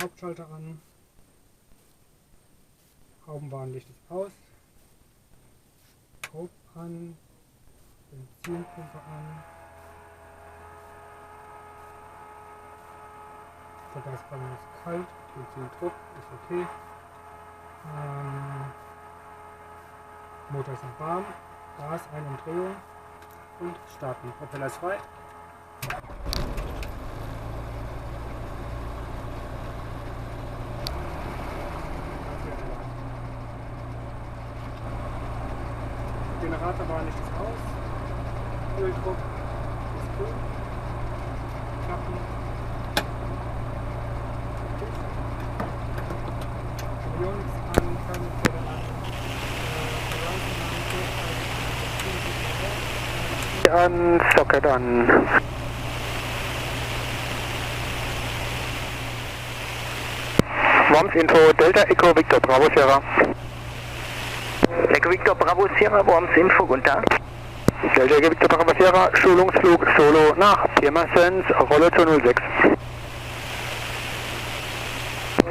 Hauptschalter an. Haubenbahnlicht ist aus. Probe an. Benzinpumpe an. Vergasspannung ist kalt. Benzindruck ist okay. Motor ist noch warm. Gas, eine Umdrehung. Und starten. Propeller ist frei. Generatorbahnlicht ist aus. Öldruck ist grün. Klappen. Jungs an, Kernfeder an, Socket an. Worms Info, Delta Echo Victor Bravo Sierra. Echo Victor Bravo Sierra, Worms Info, guten Tag. Delta Echo Victor Bravo Sierra, Schulungsflug Solo nach Pirmasens, Rolle zu 06.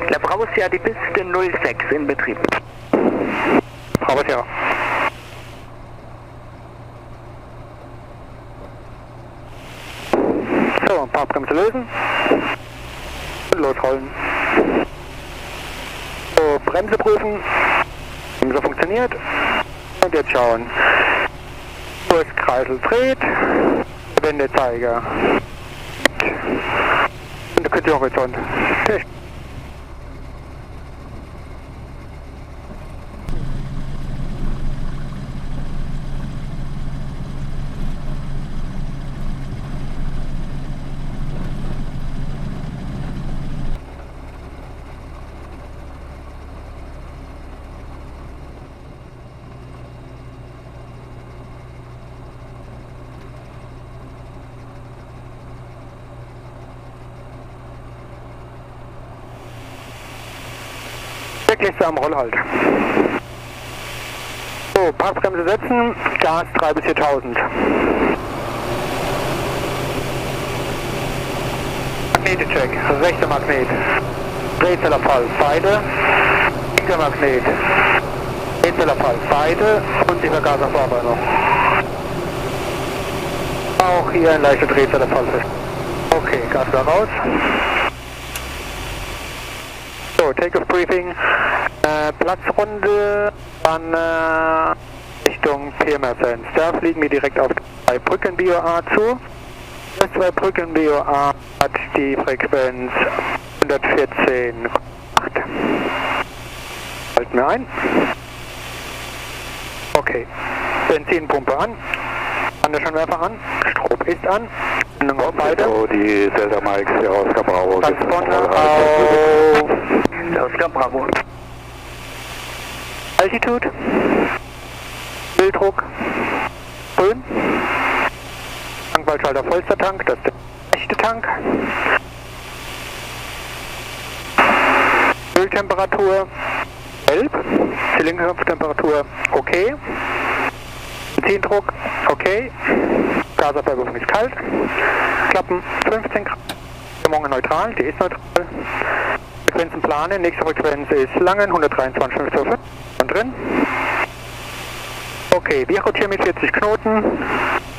Der Bravo Sierra, die Piste 06 in Betrieb. Bravo Sierra. So, Fahrbremse lösen. Und losrollen. So, Bremse prüfen. Bremse funktioniert. Und jetzt schauen. Kurskreisel dreht. Wendezeiger. Und der Küstenhorizont. Checkliste am Rollhalt. So, Parkbremse setzen, Gas 3 bis 4000. Magnete-Check, rechter Magnet. Drehzellerfall, beide. Linker Magnet. Drehzellerfall, beide. Und die Vergaserverarbeitung. Auch hier ein leichter Drehzellerfall. Okay, Gas wieder raus. So, Take-off Briefing, Platzrunde, dann Richtung Pirmasens. Da fliegen wir direkt auf 2 Brücken BOA zu. Das 2 Brücken BOA hat die Frequenz 114,8. Halten wir ein. Okay, Benzinpumpe an, Anscheinwerfer an, Strom ist an. Beide. So, die Delta Mike hier aus Bravo. Transponder auf Oscar Bravo. Altitude. Bilddruck. Grün. Tankwaldschalter vollster Tank, das ist der rechte Tank. Öltemperatur gelb. Zylinderkopftemperatur okay. Benzindruck okay. Gaserverbrennung ist kalt. Klappen 15 Grad. Stimmung neutral, die ist neutral. Frequenzen planen, nächste Frequenz ist Langen, 123,5 und drin. Okay, wir rotieren mit 40 Knoten,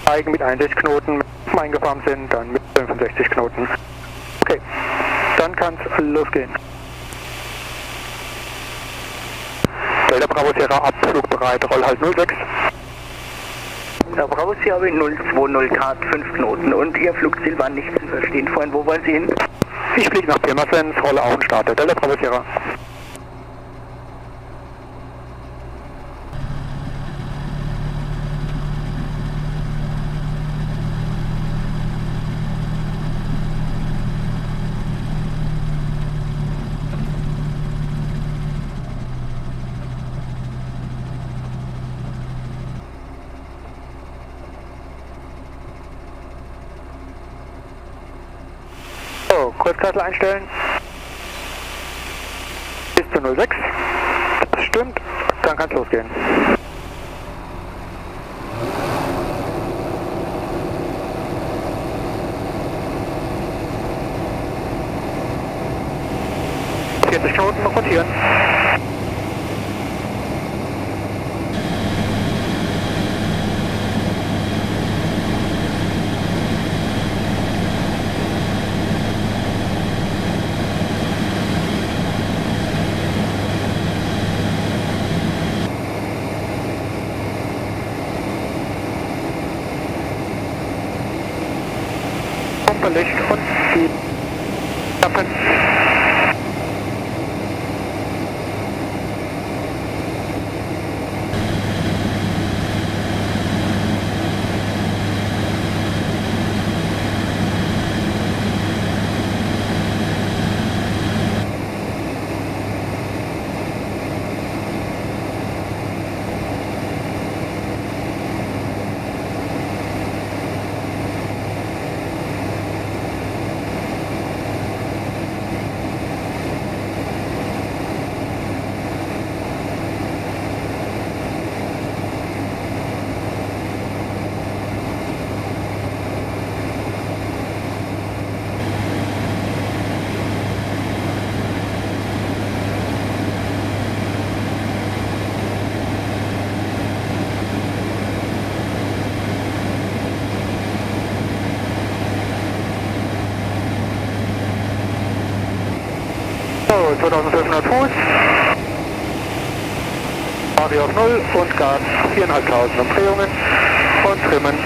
steigen mit 61 Knoten, wenn wir eingefahren sind, dann mit 65 Knoten. Okay, dann kann es losgehen. Delta Bravo Sierra abflugbereit, Rollhalt 06. Der Bravo Sierra 020 Grad, 5 Knoten. Und Ihr Flugziel war nicht zu verstehen. Vorhin, wo wollen Sie hin? Ich fliege nach Pirmasens, rolle auf und starte. Delta Bravo Sierra. Kurzkreisel einstellen. Bis zu 06. Das stimmt. Dann kann es losgehen. Knoten rotieren. Licht und die Klappen. So, 2500 Fuß. Radio auf 0 und Gas 4.500 Umdrehungen und trimmen.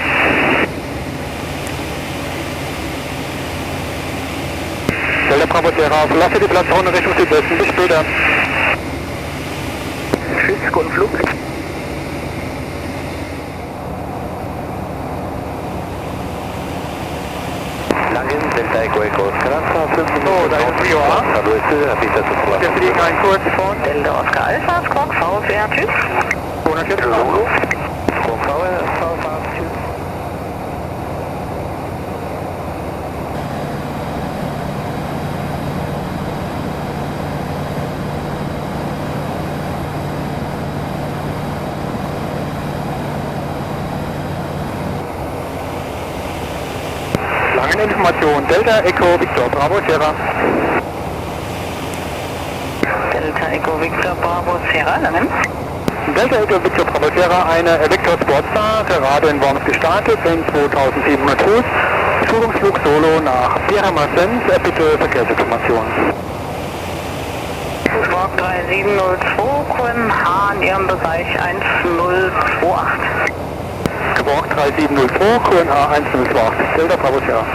Delta Bravo Sierra, verlasse die Platzzone Richtung Südwesten. Bis später. Tschüss, guten Flug. Delta Echo Echo Speranza, 5 Minuten. So, da ist Rio A. Wir fliegen einen Kurs von Delta Oscar Alpha, Squawk VFR, tschüss. 240 Information, Delta Echo Victor Bravo Sierra. Delta Echo Victor Bravo Sierra, Langen. Delta Echo Victor Bravo Sierra, eine Evektor Sportstar, gerade in Worms gestartet, in 2700 Fuß. Schulungsflug Solo nach Pirmasens, bitte Verkehrsinformation. Squawk 3702, QMH in Ihrem Bereich 1028. Squawk 3702, QNH 1028, Delta Bravo Sierra.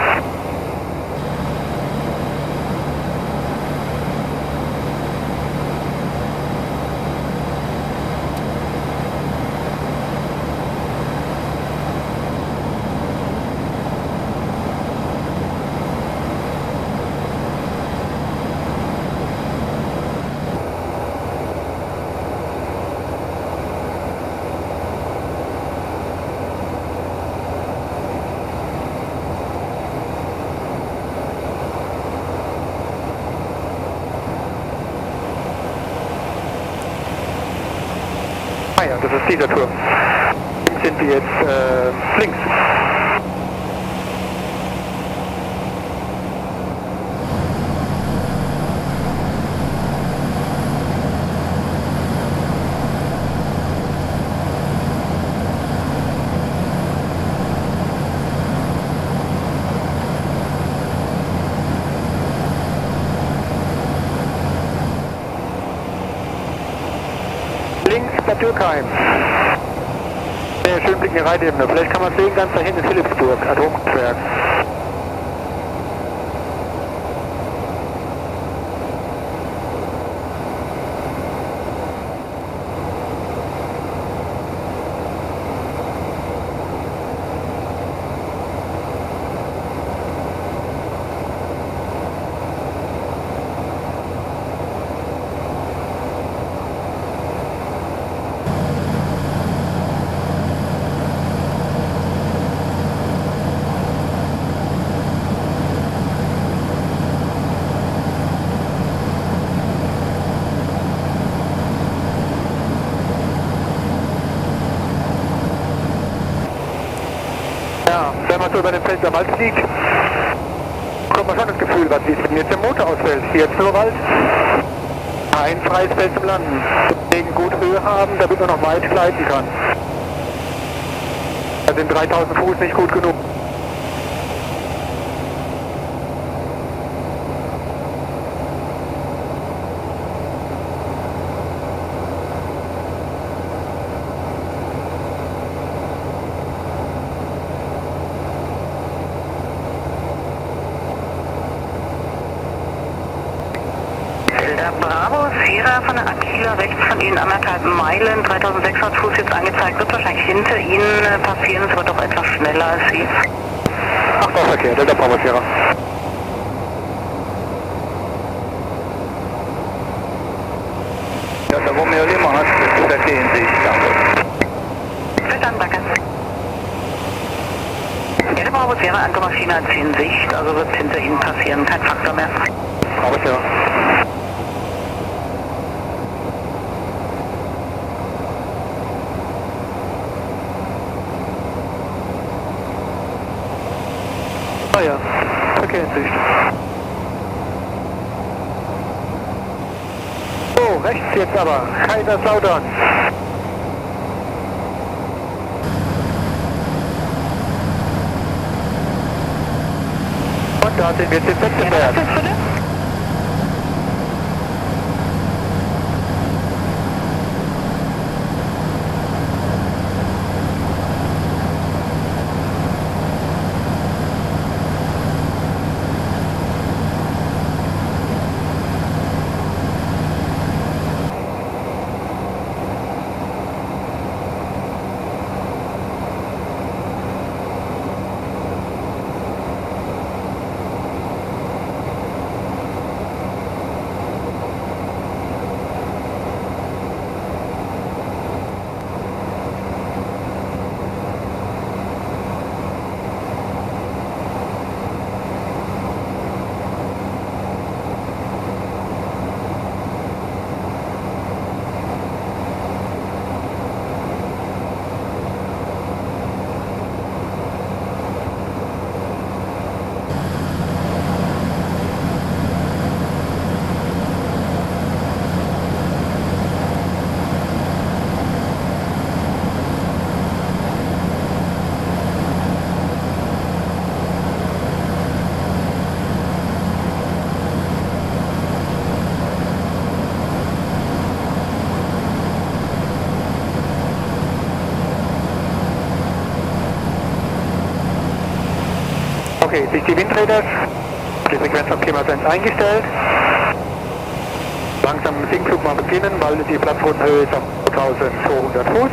Ah ja, das ist dieser Turm. Sind wir jetzt links. Links bei Türkheim. Sehr schön Blick in die Reitebene. Vielleicht kann man sehen, ganz da hinten in Philipsburg, Atomkraftwerk. Ja, wenn man so über dem Feld am Wald fliegt, bekommt man schon das Gefühl, was sieht. Wenn jetzt der Motor ausfällt, hier jetzt nur Wald. Ein freies Feld zum Landen. Deswegen gut Höhe haben, damit man noch weit gleiten kann. Da sind 3000 Fuß nicht gut genug. Bravo, Sierra von der Aquila rechts von Ihnen 1,5 Meilen, 3600 Fuß jetzt angezeigt, wird wahrscheinlich hinter Ihnen passieren, es wird doch etwas schneller als Sie. Achterverkehr, Delta Bravo Sierra. Ja, da wo mir immer hast, ist der Verkehr in Sicht, danke. Verstanden, danke. Delta Bravo Sierra, Ankermaschine hat Sie in Sicht, also wird es hinter Ihnen passieren, kein Faktor mehr. Bravo Sierra. Ah ja, Verkehr in Sicht. So, rechts jetzt aber, Kaiserslautern. Und da sind wir jetzt in Wettbewerb. Okay, sich die Windräder, die Frequenz auf Pirmasens eingestellt. Langsam den Sinkflug mal beginnen, weil die Platzbodenhöhe ist auf 1200 Fuß.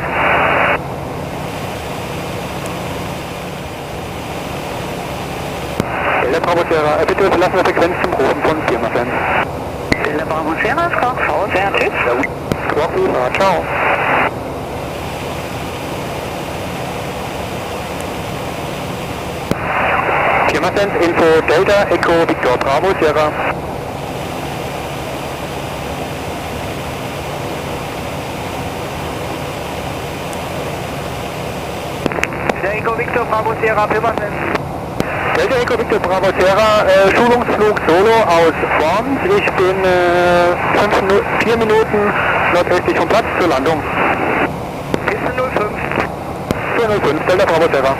Delta Bravo Sierra, bitte verlassen wir Frequenz zum Rufen von Pirmasens. Delta Bravo Sierra, Squawk V, sehr tschüss. Squawk V, ciao. Pirmasens, Info Delta, Echo, Victor Bravo Sierra. Delta Echo, Victor Bravo Sierra, Pirmasens. Delta Echo, Victor Bravo Sierra, Schulungsflug Solo aus Worms. Ich bin 4 Minuten nordöstlich vom Platz zur Landung. Piste 05. 405, Delta Bravo Sierra.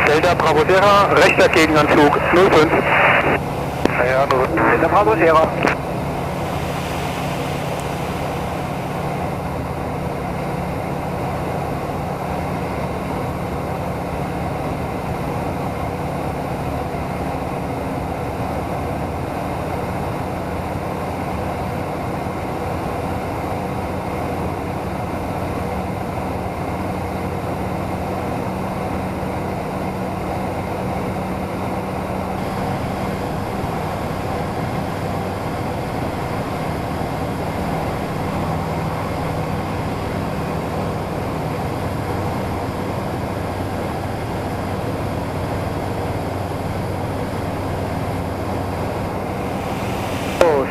Delta Bravo Sierra, rechter Gegenanflug 05. Ja, Delta Bravo Sierra.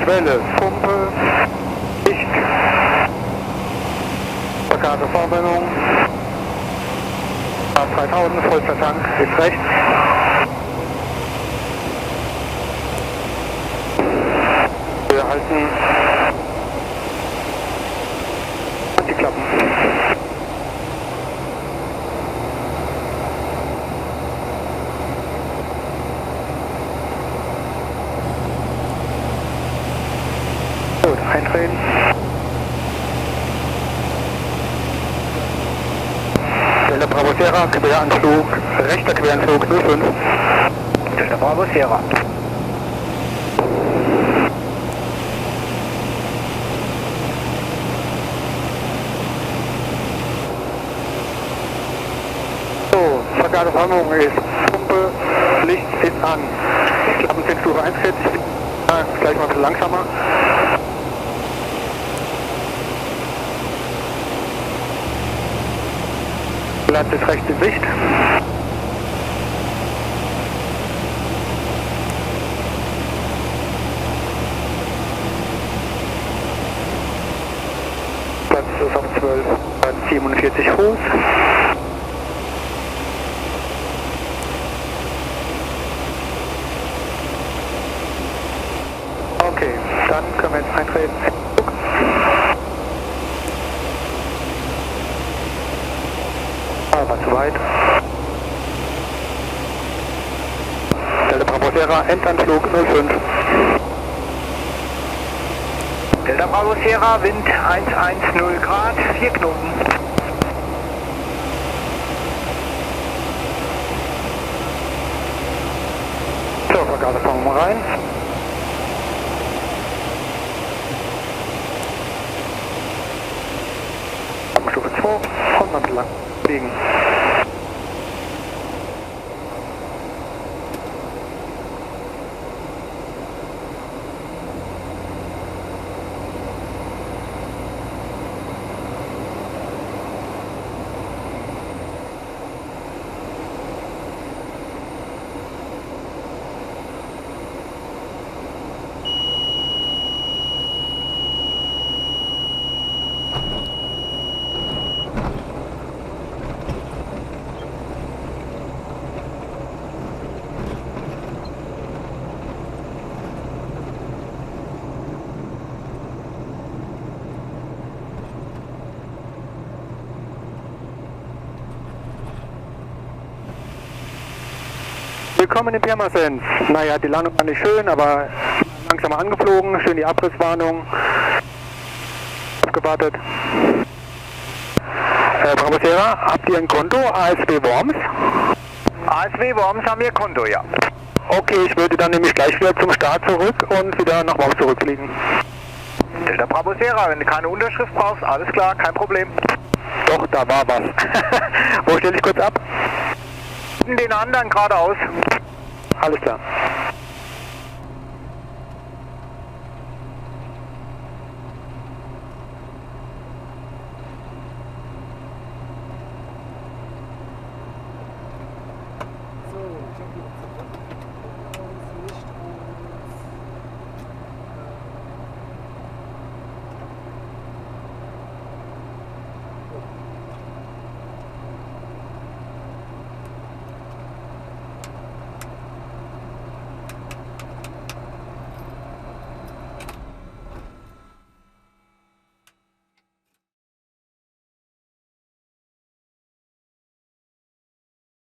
Welle, Pumpe, Licht, Vergabe Vorbindung, A3000, vollster Tank, ist rechts. Wir halten und die Klappen. Gut, eintreten. Delta Bravo Sierra, Queranflug, rechter Queranflug 05. Delta Bravo Sierra. So, Vergabeverhandlung ist Pumpe, Licht ist an. Die Klappen sind Stufe 1 jetzt. Ja, gleich mal ein bisschen langsamer. Platz ist rechts in Sicht. Platz ist auf 12, Platz 47 Fuß. Okay, dann können wir jetzt eintreten. War zu weit. Delta Bravo Sierra, Endanflug 05. Delta Bravo Sierra, Wind 110 Grad, 4 Knoten. So, Vergabe fangen wir rein. Stufe 2 und dann lang fliegen. Willkommen in Pirmasens. Naja, die Landung war nicht schön, aber langsam angeflogen. Schön die Abrisswarnung. Abgewartet. Bravo Sierra, habt ihr ein Konto? ASW Worms? ASW Worms haben wir Konto, ja. Okay, ich würde dann nämlich gleich wieder zum Start zurück und wieder nach Worms zurückfliegen. Delta Bravo Sierra, wenn du keine Unterschrift brauchst, alles klar, kein Problem. Doch, da war was. Wo stelle ich kurz ab? Den anderen geradeaus. Alles klar.